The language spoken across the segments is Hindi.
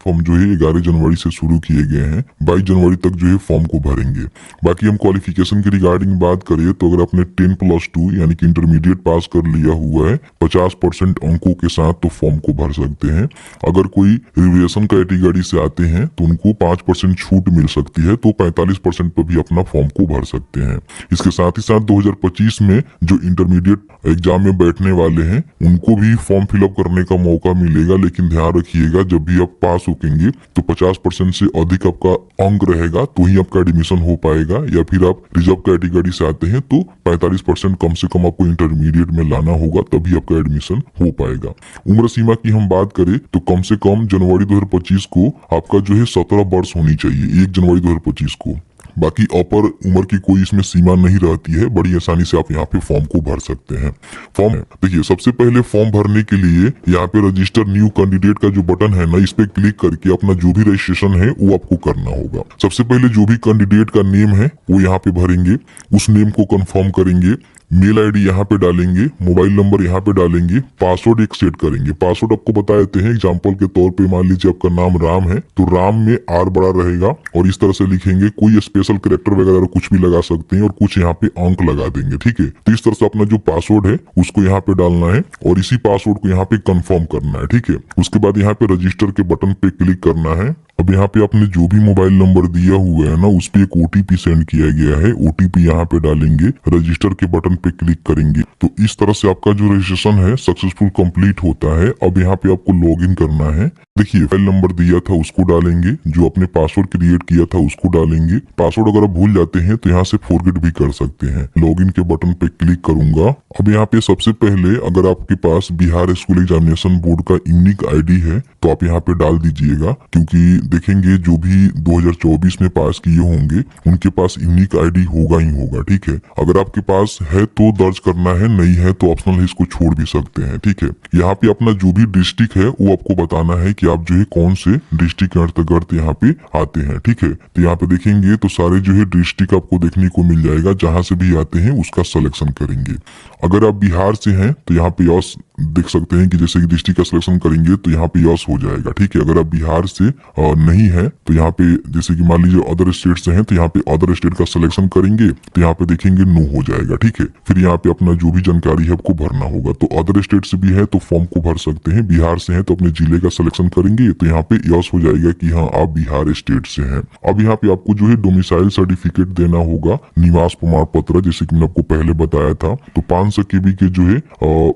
फॉर्म जो है 11 जनवरी से शुरू किए गए हैं। 22 जनवरी तक जो है फॉर्म को भरेंगे। बाकी हम क्वालिफिकेशन की रिगार्डिंग बात करें तो अगर आपने 10+2 यानी कि इंटरमीडिएट पास कर लिया हुआ है 50% अंकों के साथ तो फॉर्म को भर सकते हैं। अगर कोई रिजर्वेशन कैटेगरी से आते हैं तो उनको 5% छूट मिल सकती है, तो 45% पर भी अपना फॉर्म को भर सकते हैं। इसके साथ ही साथ 2025 में जो इंटरमीडिएट एग्जाम में बैठने वाले हैं उनको भी फॉर्म फिलअप करने का मौका मिलेगा, लेकिन ध्यान रखिएगा जब भी आप पास होंगे तो 50% से अधिक आपका अंक रहेगा तो ही आपका एडमिशन हो पाएगा, या फिर आप रिजर्व कैटेगरी से आते हैं तो 45% कम से कम आपको इंटरमीडिएट में लाना होगा, तभी आपका एडमिशन हो पाएगा। उम्र सीमा की हम बात करें तो कम से कम जनवरी 2025 को आपका जो है 17 वर्ष होनी चाहिए, 1 जनवरी 2025 को। बाकी अपर उम्र की कोई इसमें सीमा नहीं रहती है, बड़ी आसानी से आप यहाँ पे फॉर्म को भर सकते हैं। फॉर्म देखिए, सबसे पहले फॉर्म भरने के लिए यहाँ पे रजिस्टर न्यू कैंडिडेट का जो बटन है ना, इस पे क्लिक करके अपना जो भी रजिस्ट्रेशन है वो आपको करना होगा। सबसे पहले जो भी कैंडिडेट का नेम है वो यहाँ पे भरेंगे, उस नेम को कंफर्म करेंगे, मेल आईडी यहाँ पे डालेंगे, मोबाइल नंबर यहाँ पे डालेंगे, पासवर्ड एक सेट करेंगे। पासवर्ड आपको बता देते हैं, एग्जांपल के तौर पे मान लीजिए आपका नाम राम है तो राम में आर बड़ा रहेगा और इस तरह से लिखेंगे। कोई स्पेशल कैरेक्टर वगैरह कुछ भी लगा सकते हैं और कुछ यहाँ पे अंक लगा देंगे, ठीक है। तो इस तरह से अपना जो पासवर्ड है उसको यहाँ पे डालना है और इसी पासवर्ड को यहाँ पे कंफर्म करना है, ठीक है। उसके बाद यहाँ पे रजिस्टर के बटन पे क्लिक करना है। अब यहाँ पे आपने जो भी मोबाइल नंबर दिया हुआ है ना उस पे एक ओटीपी सेंड किया गया है, ओटीपी यहाँ पे डालेंगे, रजिस्टर के बटन पे क्लिक करेंगे। तो इस तरह से आपका जो रजिस्ट्रेशन है सक्सेसफुल कंप्लीट होता है। अब यहाँ पे आपको लॉगिन करना है। देखिए, मोबाइल नंबर दिया था उसको डालेंगे, जो अपने पासवर्ड क्रिएट किया था उसको डालेंगे। पासवर्ड अगर आप भूल जाते हैं तो यहाँ से फॉरगेट भी कर सकते हैं। लॉगिन के बटन पे क्लिक करूंगा। अब यहाँ पे सबसे पहले अगर आपके पास बिहार स्कूल एग्जामिनेशन बोर्ड का यूनिक आईडी है तो आप यहाँ पे डाल दीजिएगा, क्योंकि देखेंगे जो भी 2024 में पास किए होंगे उनके पास यूनिक आईडी होगा ही होगा, ठीक है। अगर आपके पास है तो दर्ज करना है, नहीं है तो ऑप्शनल है, इसको छोड़ भी सकते हैं, ठीक है। यहाँ पे अपना जो भी डिस्ट्रिक्ट है वो आपको बताना है कि आप जो है कौन से डिस्ट्रिक्ट के अंतर्गत यहाँ पे आते हैं, ठीक है। तो यहाँ पे देखेंगे तो सारे जो है डिस्ट्रिक्ट आपको देखने को मिल जाएगा, जहां से भी आते हैं उसका सिलेक्शन करेंगे। अगर आप बिहार से हैं तो यहाँ पे यस देख सकते हैं कि जैसे कि डिस्ट्रिक्ट का सिलेक्शन करेंगे तो यहाँ पे यस हो जाएगा, ठीक है। अगर आप बिहार से नहीं है तो यहाँ पे जैसे कि मान लीजिए अदर स्टेट से हैं तो यहाँ पे अदर स्टेट का सिलेक्शन करेंगे तो यहाँ पे देखेंगे नो हो जाएगा, ठीक है। फिर यहाँ पे अपना जो भी जानकारी है आपको भरना होगा। तो अदर स्टेट से भी है तो फॉर्म को भर सकते हैं, बिहार से है तो अपने जिले का सिलेक्शन करेंगे तो यहाँ पे यस हो जाएगा कि हाँ आप बिहार स्टेट से हैं। अब यहाँ पे आपको जो है डोमिसाइल सर्टिफिकेट देना होगा, निवास प्रमाण पत्र, जैसे कि मैंने आपको पहले बताया था। तो 500 KB के जो है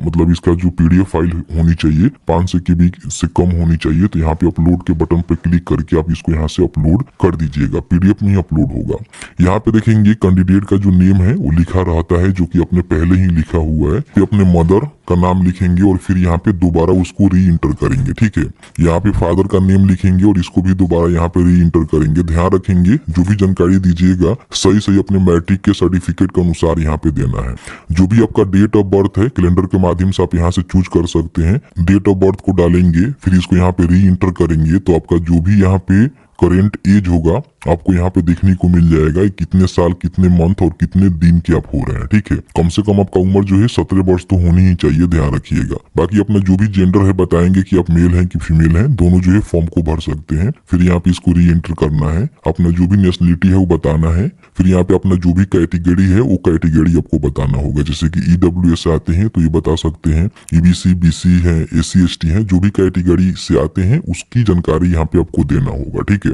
मतलब इसका जो PDF फाइल होनी चाहिए 500 KB से कम होनी चाहिए। तो यहाँ पे अपलोड के बटन पे क्लिक करके आप इसको यहाँ से अपलोड कर दीजिएगा, PDF में ही अपलोड होगा। यहाँ पे देखेंगे कैंडिडेट का जो नेम है वो लिखा रहता है, जो कि अपने पहले ही लिखा हुआ है। फिर अपने मदर का नाम लिखेंगे और फिर यहाँ पे दोबारा उसको री इंटर करेंगे, ठीक है। यहाँ पे फादर का नेम लिखेंगे और इसको भी दोबारा यहाँ पे री इंटर करेंगे। ध्यान रखेंगे जो भी जानकारी दीजिएगा सही सही अपने मैट्रिक के सर्टिफिकेट के अनुसार यहाँ पे देना है। जो भी आपका डेट ऑफ बर्थ है कैलेंडर के माध्यम से आप यहाँ से चूज कर सकते हैं। डेट ऑफ बर्थ को डालेंगे, फिर इसको यहाँ पे री इंटर करेंगे तो आपका जो भी यहाँ पे करेंट एज होगा आपको यहाँ पे देखने को मिल जाएगा, कितने साल, कितने मंथ और कितने दिन के आप हो रहे हैं, ठीक है। कम से कम आपका उम्र जो है 17 वर्ष तो होनी ही चाहिए, ध्यान रखिएगा। बाकी अपना जो भी जेंडर है बताएंगे कि आप मेल हैं कि फीमेल हैं, दोनों जो है फॉर्म को भर सकते हैं। फिर यहाँ पे इसको री एंटर करना है, अपना जो भी नेशनलिटी है वो बताना है। फिर यहाँ पे अपना जो भी कैटेगरी है वो कैटेगरी आपको बताना होगा, जैसे कि EWS से आते हैं तो ये बता सकते हैं, EBC BC है, SC ST है, जो भी कैटेगरी से आते हैं उसकी जानकारी यहाँ पे आपको देना होगा, ठीक है।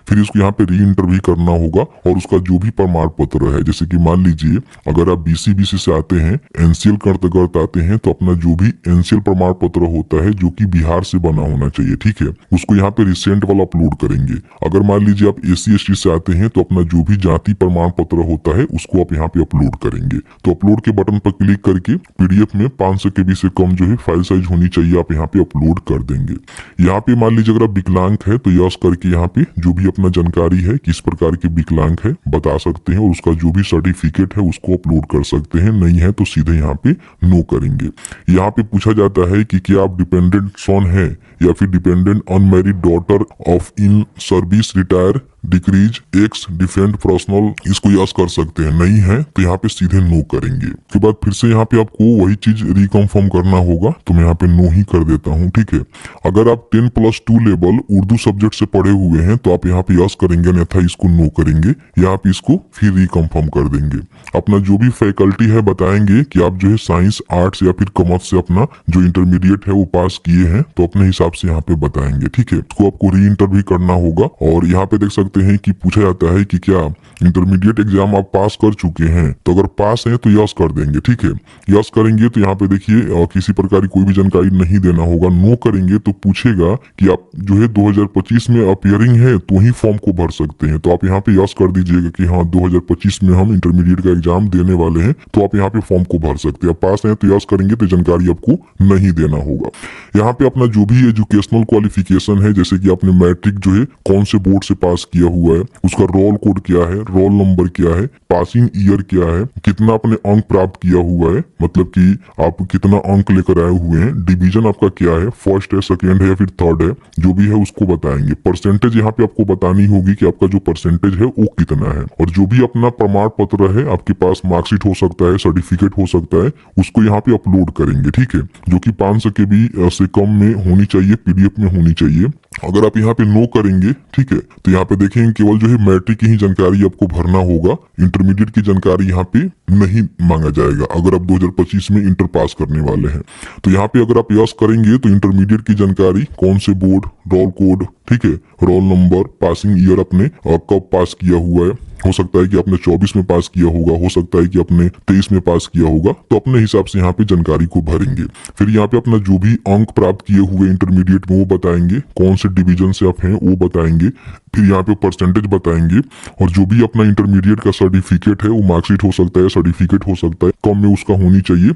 फिर इसको यहाँ पे री इंटर भी करना होगा और उसका जो भी प्रमाण पत्र है, जैसे कि मान लीजिए अगर आप BC से आते हैं, NCL के अंतर्गत आते हैं तो अपना जो भी NCL प्रमाण पत्र होता है जो कि बिहार से बना होना चाहिए, ठीक है, उसको यहाँ पे रिसेंट वाला अपलोड करेंगे। अगर मान लीजिए आप SC ST से आते हैं तो अपना जो भी जाति प्रमाण पत्र होता है उसको आप यहाँ पे अपलोड करेंगे। तो अपलोड के बटन पर क्लिक करके PDF में 500 KB से कम जो है फाइल साइज होनी चाहिए, आप यहाँ पे अपलोड कर देंगे। यहाँ पे मान लीजिए अगर आप विकलांग है तो यस करके यहाँ पे जो भी अपना जानकारी है किस प्रकार के विकलांग है बता सकते हैं और उसका जो भी सर्टिफिकेट है उसको अपलोड कर सकते हैं। नहीं है तो सीधे यहाँ पे नो करेंगे। यहाँ पे पूछा जाता है कि क्या आप डिपेंडेंट सन है या फिर dependent unmarried daughter of in service retire decrease x defend personal, इसको यस कर सकते हैं। नहीं है तो यहाँ पे सीधे नो करेंगे। उसके बाद फिर से यहाँ पे आपको वही चीज रिकन्फर्म करना होगा, तो मैं यहाँ पे नो ही कर देता हूँ। ठीक है, अगर आप 10+2 लेवल उर्दू सब्जेक्ट से पढ़े हुए हैं तो आप यहाँ पे यस करेंगे, अन्यथा इसको नो करेंगे, या आप इसको फिर रिकन्फर्म कर देंगे। अपना जो भी फैकल्टी है बताएंगे कि आप जो है साइंस, आर्ट्स या फिर कॉमर्स से अपना जो इंटरमीडिएट है वो पास किए हैं, तो अपने हिसाब से यहाँ पे बताएंगे। ठीक है, इसको आपको री इंटर भी करना होगा। और यहाँ पे देख सकते हैं कि पूछा जाता है कि क्या इंटरमीडिएट एग्जाम आप पास कर चुके हैं, तो अगर पास है तो यस कर देंगे। ठीक है, यस करेंगे तो यहाँ पे देखिए किसी प्रकार की कोई भी जानकारी नहीं देना होगा। नो करेंगे तो पूछेगा कि आप जो है 2025 में अपियरिंग है तो ही फॉर्म को भर सकते हैं, तो आप यहाँ पे यस कर दीजिएगा कि हाँ 2025 में हम इंटरमीडिएट का एग्जाम देने वाले हैं, तो आप यहाँ पे फॉर्म को भर सकते हैं। पास है तो यस करेंगे, तो जानकारी आपको नहीं देना होगा। यहाँ पे अपना जो भी एजुकेशनल क्वालिफिकेशन है, जैसे कि आपने मैट्रिक जो है कौन से बोर्ड से पास किया हुआ है, उसका रोल कोड क्या है, रोल नंबर क्या है, पासिंग ईयर क्या है, कितना आपने अंक प्राप्त किया हुआ है, मतलब कि आप कितना अंक लेकर आए हुए हैं, डिवीजन आपका क्या है, फर्स्ट है, सेकेंड है या फिर थर्ड है, जो भी है उसको बताएंगे। परसेंटेज यहाँ पे आपको बतानी होगी कि आपका जो परसेंटेज है वो कितना है। और जो भी अपना प्रमाण पत्र है, आपके पास मार्कशीट हो सकता है, सर्टिफिकेट हो सकता है, उसको यहाँ पे अपलोड करेंगे। ठीक है, जो कि 500 KB से कम में होनी चाहिए, PDF में होनी चाहिए। अगर आप यहाँ पे नो करेंगे, ठीक है, तो यहाँ पे देखेंगे केवल जो है मैट्रिक की ही जानकारी आपको भरना होगा, इंटरमीडिएट की जानकारी यहाँ पे नहीं मांगा जाएगा। अगर आप 2025 में इंटर पास करने वाले हैं तो यहाँ पे अगर आप यस करेंगे तो इंटरमीडिएट की जानकारी, कौन से बोर्ड, रोल कोड, ठीक है, रोल नंबर, पासिंग ईयर अपने कब पास किया हुआ है, हो सकता है कि आपने 24 में पास किया होगा, हो सकता है कि आपने 23 में पास किया होगा, तो अपने हिसाब से यहाँ पे जानकारी को भरेंगे। फिर यहाँ पे अपना जो भी अंक प्राप्त किए हुए इंटरमीडिएट में वो बताएंगे, कौन से डिवीजन से आप हैं वो बताएंगे, फिर यहाँ पे परसेंटेज बताएंगे, और जो भी अपना इंटरमीडिएट का सर्टिफिकेट है, वो मार्कशीट हो सकता है, सर्टिफिकेट हो सकता है, कम में उसका होनी चाहिए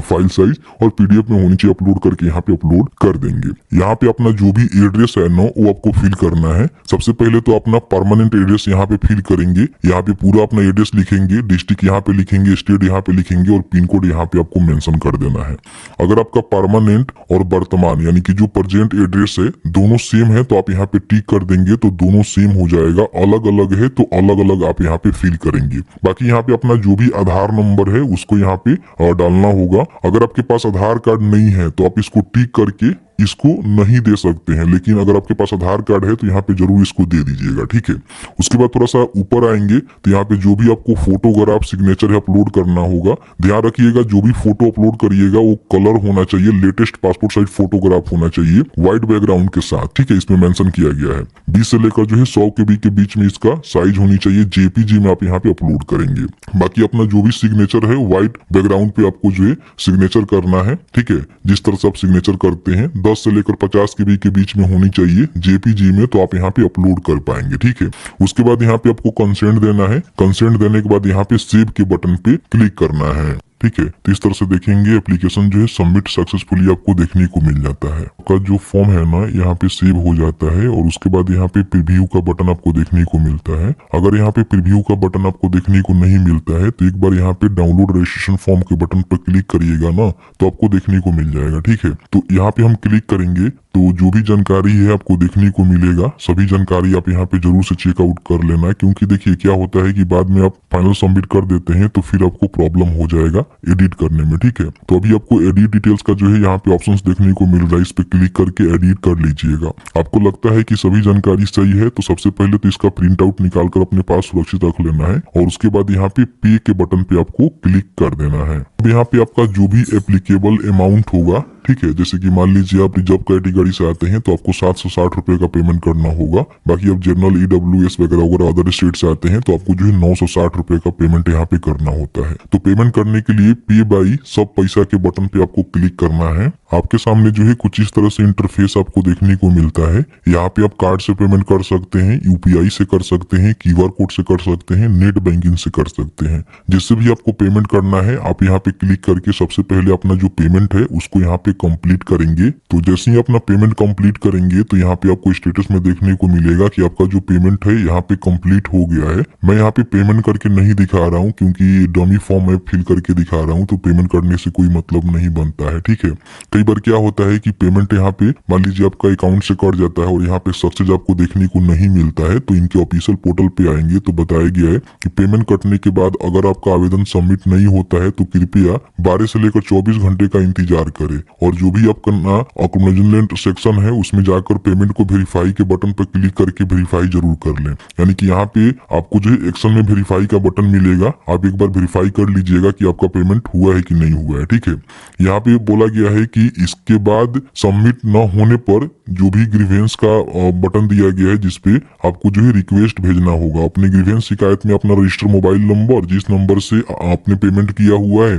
फाइल साइज, और PDF में होनी चाहिए, अपलोड करके यहाँ पे अपलोड कर देंगे। यहाँ पे अपना जो भी एड्रेस है ना वो आपको फिल करना है। सबसे पहले तो अपना परमानेंट एड्रेस यहाँ पे फिल करेंगे। यहाँ पे पूरा अपना एड्रेस लिखेंगे, डिस्ट्रिक्ट यहाँ पे लिखेंगे, स्टेट यहाँ पे लिखेंगे, और पिन कोड यहाँ पे आपको मेंशन कर देना है। अगर आपका परमानेंट और वर्तमान यानी कि जो प्रेजेंट एड्रेस है दोनों सेम है तो आप यहाँ पे टिक कर देंगे, तो दोनों सेम हो जाएगा। अलग अलग है तो अलग अलग आप यहाँ पे फिल करेंगे। बाकी यहाँ पे अपना जो भी आधार नंबर है उसको यहाँ पे डालना होगा। अगर आपके पास आधार कार्ड नहीं है तो आप इसको टिक करके इसको नहीं दे सकते हैं, लेकिन अगर आपके पास आधार कार्ड है तो यहाँ पे जरूर इसको दे दीजिएगा। ठीक है, उसके बाद थोड़ा सा ऊपर आएंगे तो यहाँ पे जो भी आपको फोटोग्राफ सिग्नेचर है अपलोड करना होगा। ध्यान रखिएगा जो भी फोटो अपलोड करिएगा वो कलर होना चाहिए, लेटेस्ट पासपोर्ट साइज फोटोग्राफ होना चाहिए व्हाइट बैकग्राउंड के साथ। ठीक है, इसमें मेंशन किया गया है 20 से लेकर जो है 100 KB के बीच में इसका साइज होनी चाहिए। JPG में आप यहाँ पे अपलोड करेंगे। बाकी अपना जो भी सिग्नेचर है व्हाइट बैकग्राउंड पे आपको जो है सिग्नेचर करना है। ठीक है, जिस तरह से आप सिग्नेचर करते हैं 10 से लेकर 50 KB के बीच में होनी चाहिए JPG में, तो आप यहाँ पे अपलोड कर पाएंगे। ठीक है, उसके बाद यहाँ पे आपको कंसेंट देना है। कंसेंट देने के बाद यहाँ पे सेव के बटन पे क्लिक करना है। ठीक है, तो इस तरह से देखेंगे एप्लीकेशन जो है सबमिट सक्सेसफुली आपको देखने को मिल जाता है। आपका जो फॉर्म है ना यहाँ पे सेव हो जाता है, और उसके बाद यहाँ पे प्रीव्यू का बटन आपको देखने को मिलता है। अगर यहाँ पे प्रीव्यू का बटन आपको देखने को नहीं मिलता है तो एक बार यहाँ पे डाउनलोड रजिस्ट्रेशन फॉर्म के बटन पर क्लिक करिएगा ना, तो आपको देखने को मिल जाएगा। ठीक है, तो यहाँ पे हम क्लिक करेंगे तो जो भी जानकारी है आपको देखने को मिलेगा। सभी जानकारी आप यहाँ पे जरूर से चेकआउट कर लेना है, क्योंकि देखिए क्या होता है कि बाद में आप फाइनल सबमिट कर देते हैं तो फिर आपको प्रॉब्लम हो जाएगा एडिट करने में। ठीक है, तो अभी आपको एडिट डिटेल्स का जो है यहाँ पे ऑप्शंस देखने को मिल रहा है, इस पे क्लिक करके एडिट कर लीजिएगा। आपको लगता है कि सभी जानकारी सही है तो सबसे पहले तो इसका प्रिंट आउट निकाल कर अपने पास सुरक्षित रख लेना है, और उसके बाद यहाँ पे पे के बटन पे आपको क्लिक कर देना है। अब यहाँ पे आपका जो भी एप्लीकेबल अमाउंट होगा, ठीक है, जैसे कि मान लीजिए आप रिजर्व कैटेगरी से आते हैं तो आपको 760 रुपए का पेमेंट करना होगा। बाकी आप जनरल EWS वगैरह वगैरह अदर स्टेट से आते हैं तो आपको जो है 960 रुपए का पेमेंट यहाँ पे करना होता है। तो पेमेंट करने के लिए पे बाई सब पैसा के बटन पे आपको क्लिक करना है। आपके सामने जो है कुछ इस तरह से इंटरफेस आपको देखने को मिलता है। यहाँ पे आप कार्ड से पेमेंट कर सकते हैं, UPI से कर सकते हैं, QR कोड से कर सकते हैं, नेट बैंकिंग से कर सकते हैं। जिससे भी आपको पेमेंट करना है आप यहाँ पे क्लिक करके सबसे पहले अपना जो पेमेंट है उसको यहाँ पे कंप्लीट करेंगे। तो जैसे ही अपना पेमेंट कंप्लीट करेंगे तो यहाँ पे आपको स्टेटस में देखने को मिलेगा कि आपका जो पेमेंट है यहाँ पे कंप्लीट हो गया है। मैं यहाँ पे पेमेंट करके नहीं दिखा रहा हूँ क्योंकि डमी फॉर्म में फिल करके दिखा रहा हूँ, तो पेमेंट करने से कोई मतलब नहीं बनता है। ठीक है, कई बार क्या होता है कि पेमेंट यहाँ पे मान लीजिए आपका अकाउंट से कट जाता है और यहाँ पे सक्सेस आपको देखने को नहीं मिलता है, तो इनके ऑफिशियल पोर्टल पे आएंगे तो बताया गया है कि पेमेंट कटने के बाद अगर आपका आवेदन सबमिट नहीं होता है तो कृपया 12 से लेकर 24 घंटे का इंतजार करें, और जो भी आपका एक्नॉलेजमेंट सेक्शन है उसमें जाकर पेमेंट को वेरीफाई के बटन पर क्लिक करके वेरीफाई जरूर कर लें। यानी कि यहाँ पे आपको जो एक्शन में वेरीफाई का बटन मिलेगा, आप एक बार वेरीफाई कर लीजिएगा कि आपका पेमेंट हुआ है कि नहीं हुआ है। ठीक है, यहाँ पे बोला गया है कि इसके बाद सबमिट न होने पर जो भी ग्रीवेंस का बटन दिया गया है जिसपे आपको जो है रिक्वेस्ट भेजना होगा। अपने ग्रीवेंस शिकायत में अपना रजिस्टर मोबाइल नंबर जिस नंबर से आपने पेमेंट किया हुआ है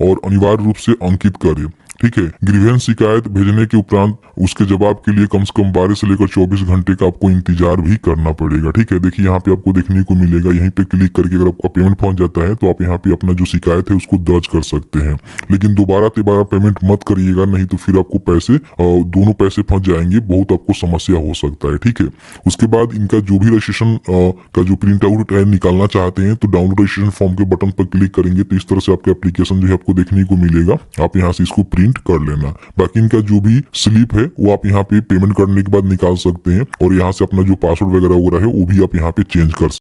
और अनिवार्य रूप से अंकित करें। ठीक है, ग्रीवेंस शिकायत भेजने के उपरांत उसके जवाब के लिए कम से कम 12 से लेकर 24 घंटे का आपको इंतजार भी करना पड़ेगा। ठीक है, देखिए यहाँ पे आपको देखने को मिलेगा, यहीं पे क्लिक करके अगर आपका पेमेंट पहुंच जाता है तो आप यहाँ पे अपना जो शिकायत है उसको दर्ज कर सकते हैं। लेकिन दोबारा पेमेंट मत करिएगा, नहीं तो फिर आपको पैसे दोनों पैसे फंस जाएंगे, बहुत आपको समस्या हो सकता है। ठीक है, उसके बाद इनका जो भी रजिस्ट्रेशन का जो प्रिंट आउट है निकालना चाहते हैं तो डाउनलोड रजिस्ट्रेशन फॉर्म के बटन पर क्लिक करेंगे तो इस तरह से आपका एप्लीकेशन जो है आपको देखने को मिलेगा। आप यहाँ से इसको प्रिंट कर लेना। बाकी इनका जो भी स्लिप है वो आप यहाँ पे पेमेंट करने के बाद निकाल सकते हैं और यहाँ से अपना जो पासवर्ड वगैरह हो रहा है वो भी आप यहाँ पे चेंज कर सकते हैं।